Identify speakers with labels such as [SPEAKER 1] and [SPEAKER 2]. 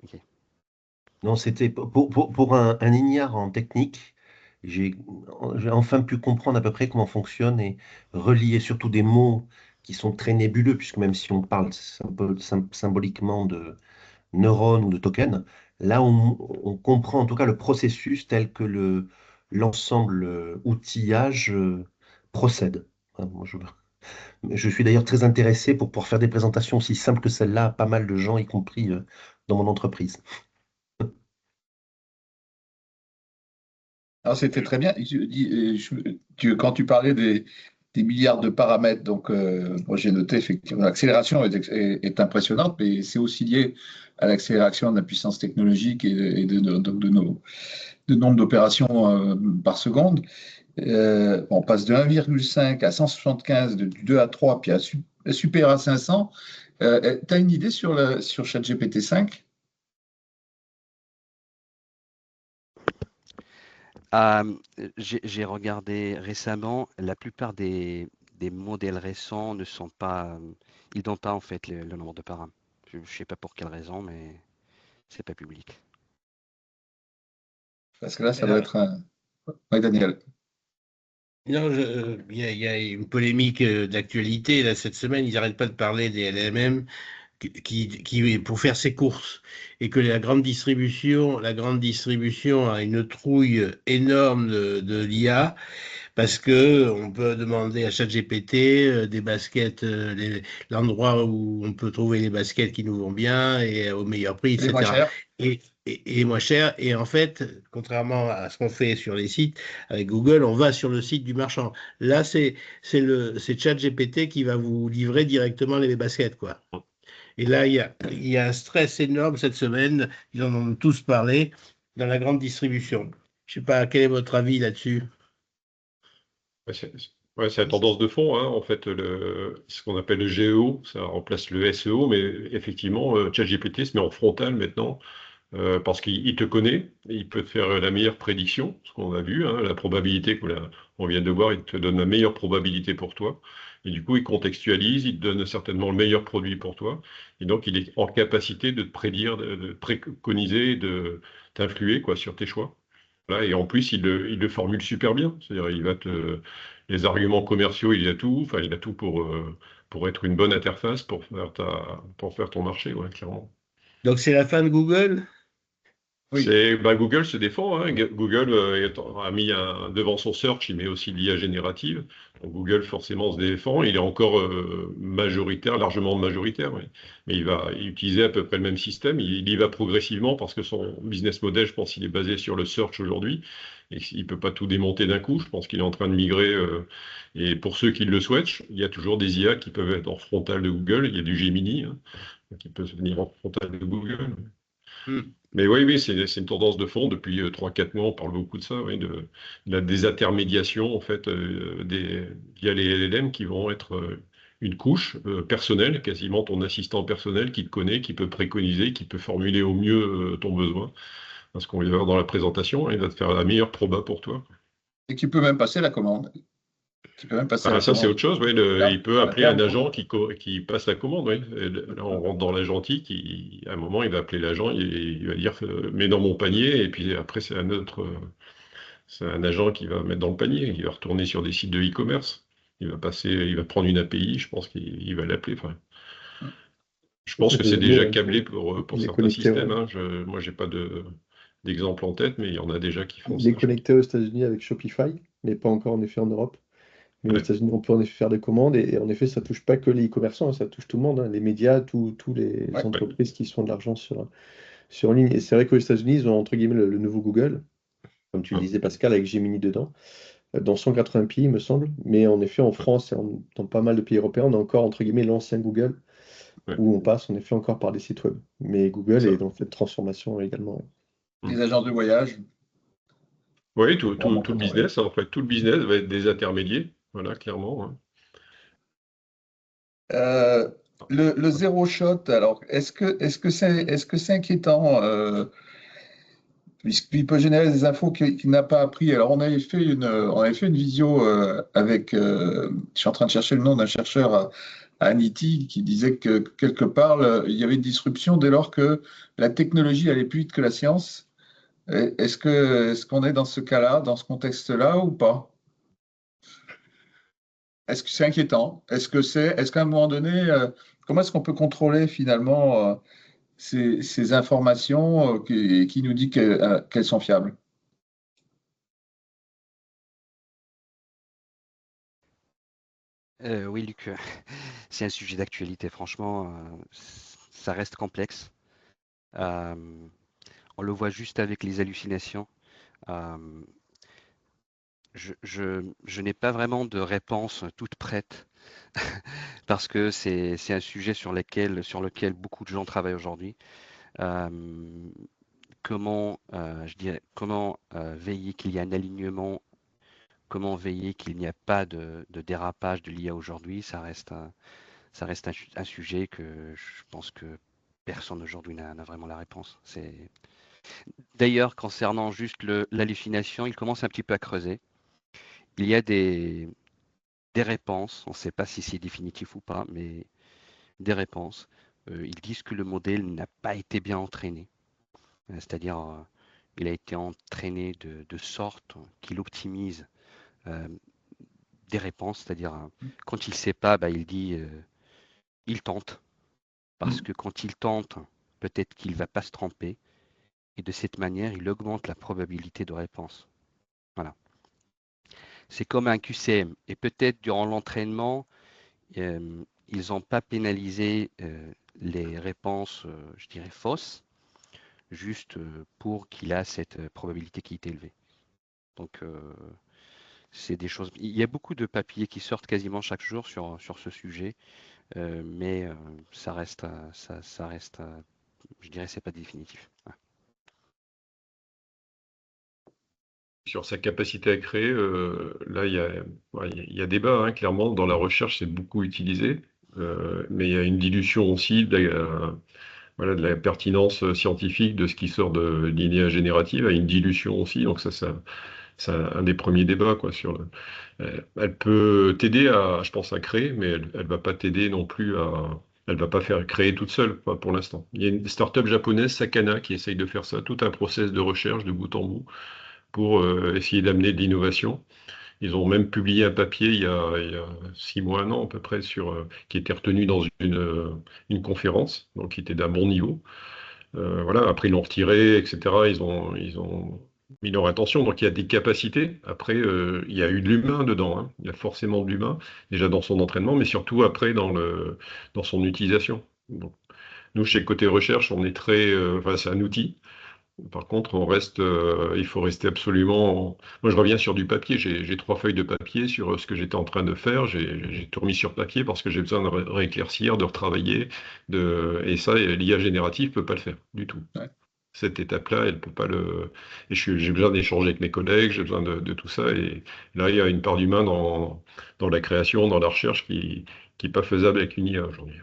[SPEAKER 1] Ok.
[SPEAKER 2] Non, c'était pour un ignare en technique. J'ai j'ai enfin pu comprendre à peu près comment fonctionne et relier surtout des mots qui sont très nébuleux, puisque même si on parle symboliquement de neurones ou de tokens, là on comprend en tout cas le processus tel que l'ensemble outillage procède. Enfin, je suis d'ailleurs très intéressé pour pouvoir faire des présentations aussi simples que celle-là à pas mal de gens, y compris dans mon entreprise.
[SPEAKER 3] Alors, c'était très bien. Quand tu parlais des milliards de paramètres, donc moi j'ai noté effectivement l'accélération est impressionnante, mais c'est aussi lié à l'accélération de la puissance technologique donc de nombre d'opérations par seconde. On passe de 1,5 à 175, du 2 à 3, puis super à 500. Tu as une idée sur ChatGPT 5?
[SPEAKER 1] J'ai regardé récemment, la plupart des modèles récents ne sont pas, ils donnent pas en fait le nombre de paramètres. Je ne sais pas pour quelle raison, mais c'est pas public.
[SPEAKER 3] Parce que là, ça doit
[SPEAKER 4] Alors,
[SPEAKER 3] être un. Oui, Daniel.
[SPEAKER 4] non, il y a une polémique d'actualité là cette semaine. Ils n'arrêtent pas de parler des LLM pour faire ses courses et que la grande distribution a une trouille énorme de l'IA parce que on peut demander à ChatGPT des baskets, l'endroit où on peut trouver les baskets qui nous vont bien et au meilleur prix,
[SPEAKER 3] Les moins
[SPEAKER 4] etc.
[SPEAKER 3] chers.
[SPEAKER 4] Et moins cher. Et en fait, contrairement à ce qu'on fait sur les sites, avec Google, on va sur le site du marchand. Là, c'est ChatGPT qui va vous livrer directement les baskets, quoi. Et là, il y a un stress énorme cette semaine. Ils en ont tous parlé dans la grande distribution. Je sais pas, quel est votre avis là-dessus?
[SPEAKER 5] Ouais, c'est la tendance de fond, hein, en fait, ce qu'on appelle le GEO, ça remplace le SEO, mais effectivement, ChatGPT se met en frontal maintenant, parce qu'il te connaît, et il peut te faire la meilleure prédiction, ce qu'on a vu, hein, la probabilité on vient de voir, il te donne la meilleure probabilité pour toi, et du coup, il contextualise, il te donne certainement le meilleur produit pour toi, et donc il est en capacité de te prédire, de te préconiser, de t'influer, quoi, sur tes choix. Voilà, et en plus, il le formule super bien. C'est-à-dire, les arguments commerciaux, il a tout. Enfin, il a tout pour être une bonne interface pour faire ton marché, ouais, clairement.
[SPEAKER 4] Donc, c'est la fin de Google?
[SPEAKER 3] Oui.
[SPEAKER 5] Google se défend, hein. Google a mis devant son search, il met aussi l'IA générative. Donc, Google forcément se défend. Il est encore majoritaire, largement majoritaire, mais il va utiliser à peu près le même système. Il y va progressivement parce que son business model, je pense, il est basé sur le search aujourd'hui. Et il peut pas tout démonter d'un coup. Je pense qu'il est en train de migrer. Et pour ceux qui le souhaitent, il y a toujours des IA qui peuvent être en frontal de Google. Il y a du Gemini, hein, qui peut venir en frontal de Google.
[SPEAKER 4] Hmm.
[SPEAKER 5] Mais oui, oui, c'est une tendance de fond. Depuis 3-4 mois, on parle beaucoup de ça, oui, de la désintermédiation, en fait, via les LLM qui vont être une couche personnelle, quasiment ton assistant personnel qui te connaît, qui peut préconiser, qui peut formuler au mieux ton besoin. Parce qu'on va voir dans la présentation, il va te faire la meilleure proba pour toi.
[SPEAKER 3] Et qui peut même passer la commande. Qui peut même passer
[SPEAKER 5] Ah,
[SPEAKER 3] la
[SPEAKER 5] ça, c'est
[SPEAKER 3] commande
[SPEAKER 5] autre chose, oui.
[SPEAKER 3] à,
[SPEAKER 5] Il peut
[SPEAKER 3] à
[SPEAKER 5] appeler un
[SPEAKER 3] terme.
[SPEAKER 5] agent qui passe la commande, oui. Et là, on rentre dans l'agentique, à un moment, il va appeler l'agent, il va dire mets dans mon panier, et puis après, c'est un agent qui va mettre dans le panier, il va retourner sur des sites de e-commerce. Il va prendre une API, je pense qu'il va l'appeler. Enfin, je pense que c'est déjà câblé pour
[SPEAKER 6] Il est
[SPEAKER 5] certains
[SPEAKER 6] connecté,
[SPEAKER 5] systèmes,
[SPEAKER 6] ouais.
[SPEAKER 5] hein. Moi, j'ai pas d'exemple en tête, mais il y en a déjà qui font
[SPEAKER 6] Il est
[SPEAKER 5] ça, je pense.
[SPEAKER 6] connecté aux États-Unis avec Shopify, mais pas encore en effet en Europe. Mais aux
[SPEAKER 5] Ouais.
[SPEAKER 6] États-Unis, on peut en effet faire des commandes et en effet, ça touche pas que les e-commerçants, hein, ça touche tout le monde, hein, les médias, tous les
[SPEAKER 3] Ouais.
[SPEAKER 5] Ouais.
[SPEAKER 6] entreprises qui se font de l'argent sur ligne. Et c'est vrai qu'aux États-Unis, ils ont entre guillemets le nouveau Google, comme tu le disais Pascal, avec Gemini dedans, dans 180 pays, il me semble. Mais en effet, en France et dans pas mal de pays européens, on a encore entre guillemets l'ancien Google,
[SPEAKER 5] Ouais.
[SPEAKER 6] où on passe en effet encore par des sites web. Mais Google
[SPEAKER 5] Ça.
[SPEAKER 6] est dans cette transformation également.
[SPEAKER 3] Les agences de voyage,
[SPEAKER 5] Oui,
[SPEAKER 3] c'est
[SPEAKER 5] tout
[SPEAKER 3] vraiment
[SPEAKER 5] le
[SPEAKER 3] comme ouais.
[SPEAKER 5] business, en fait, tout le business va être des intermédiaires, voilà, clairement, hein.
[SPEAKER 3] Euh, le zéro shot, alors est-ce que c'est inquiétant puisqu'il peut générer des infos qu'il n'a pas appris. Alors on avait fait une visio avec, je suis en train de chercher le nom d'un chercheur Aniti qui disait que quelque part, il y avait une disruption dès lors que la technologie allait plus vite que la science. Est-ce qu'on est dans ce cas-là, dans ce contexte-là ou pas? Est-ce que c'est inquiétant? Est-ce qu'à un moment donné, comment est-ce qu'on peut contrôler finalement ces informations qui nous dit qu'elles sont fiables?
[SPEAKER 1] Oui, Luc, c'est un sujet d'actualité. Franchement, ça reste complexe. Euh, on le voit juste avec les hallucinations. Euh, je n'ai pas vraiment de réponse toute prête parce que c'est un sujet sur lequel beaucoup de gens travaillent aujourd'hui. Euh, comment veiller qu'il y ait un alignement, comment veiller qu'il n'y a pas de dérapage de l'IA aujourd'hui, ça reste un sujet que je pense que personne aujourd'hui n'a vraiment la réponse. D'ailleurs, concernant juste l'hallucination, il commence un petit peu à creuser. Il y a des réponses, on ne sait pas si c'est définitif ou pas, mais des réponses. Ils disent que le modèle n'a pas été bien entraîné, c'est-à-dire il a été entraîné de sorte qu'il optimise euh, des réponses, c'est-à-dire quand il ne sait pas, bah, il dit il tente, parce que quand il tente, peut-être qu'il ne va pas se tromper, et de cette manière, il augmente la probabilité de réponse. Voilà. C'est comme un QCM, et peut-être durant l'entraînement, ils n'ont pas pénalisé les réponses, je dirais, fausses, juste pour qu'il a cette probabilité qui est élevée. Donc, c'est des choses. Il y a beaucoup de papiers qui sortent quasiment chaque jour sur ce sujet, mais ça reste, ça reste, je dirais, c'est pas définitif. Ouais.
[SPEAKER 5] Sur sa capacité à créer, là, il y a débat, hein, clairement. Dans la recherche, c'est beaucoup utilisé, mais il y a une dilution aussi voilà, de la pertinence scientifique de ce qui sort de l'IA générative, il y a une dilution aussi. Donc c'est un des premiers débats, quoi, elle peut t'aider je pense, à créer, mais elle va pas t'aider non plus elle va pas faire créer toute seule, pas pour l'instant. Il y a une start-up japonaise, Sakana, qui essaye de faire ça, tout un process de recherche de bout en bout pour essayer d'amener de l'innovation. Ils ont même publié un papier il y a 6 mois, un an à peu près, qui était retenu dans une conférence, donc qui était d'un bon niveau. Voilà, après ils l'ont retiré, etc. Ils ont mis leur attention, donc il y a des capacités. Après, il y a eu de l'humain dedans, hein. Il y a forcément de l'humain, déjà dans son entraînement, mais surtout après dans son utilisation. Donc, nous, chez Côté Recherche, on est enfin, c'est un outil. Par contre, il faut rester absolument. Moi, je reviens sur du papier. J'ai 3 feuilles de papier sur ce que j'étais en train de faire. J'ai tout remis sur papier parce que j'ai besoin de rééclaircir, de retravailler. Et ça, l'IA générative peut pas le faire du tout.
[SPEAKER 3] Ouais.
[SPEAKER 5] Cette étape-là, elle peut pas le. Et j'ai besoin d'échanger avec mes collègues, j'ai besoin de tout ça. Et là, il y a une part d'humain dans la création, dans la recherche qui n'est pas faisable avec une IA aujourd'hui.